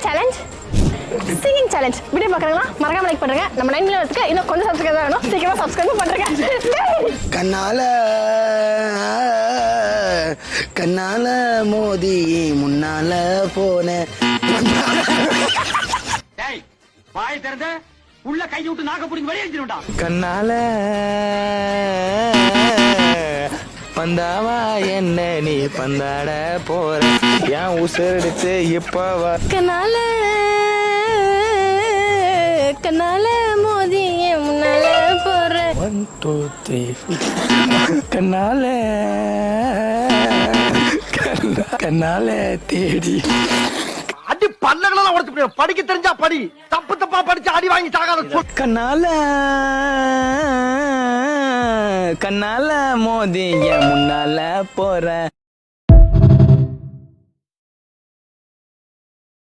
Challenge singing challenge video பார்க்குறீங்களா மறக்காம like பண்ணுங்க. நம்ம 9 மில்லியன் வரதுக்கு இன்னும் கொஞ்சம் சப்ஸ்கிரைப் தான் வேணும். சீக்கிரமா சப்ஸ்கிரைப் பண்ணுங்க. கண்ணால மோதி முன்னால போன வாய் திறந்த உள்ள கை விட்டு நாக்க பிடிங்க வெளியே வச்சிருந்தா கண்ணால பந்தாவா என்ன நீ பந்தாட போற ஏன் உசரிடுச்சு இப்பவா கண்ணால மோதி முன்னால போற 1 2 3 கண்ணால தேடி அடி பல்லகளெல்லாம் உடைச்சு படிக்க தெரிஞ்சா படி தப்பு தப்பா படிச்சு அடி வாங்கி சாகாத கண்ணால மோதி முன்னால போற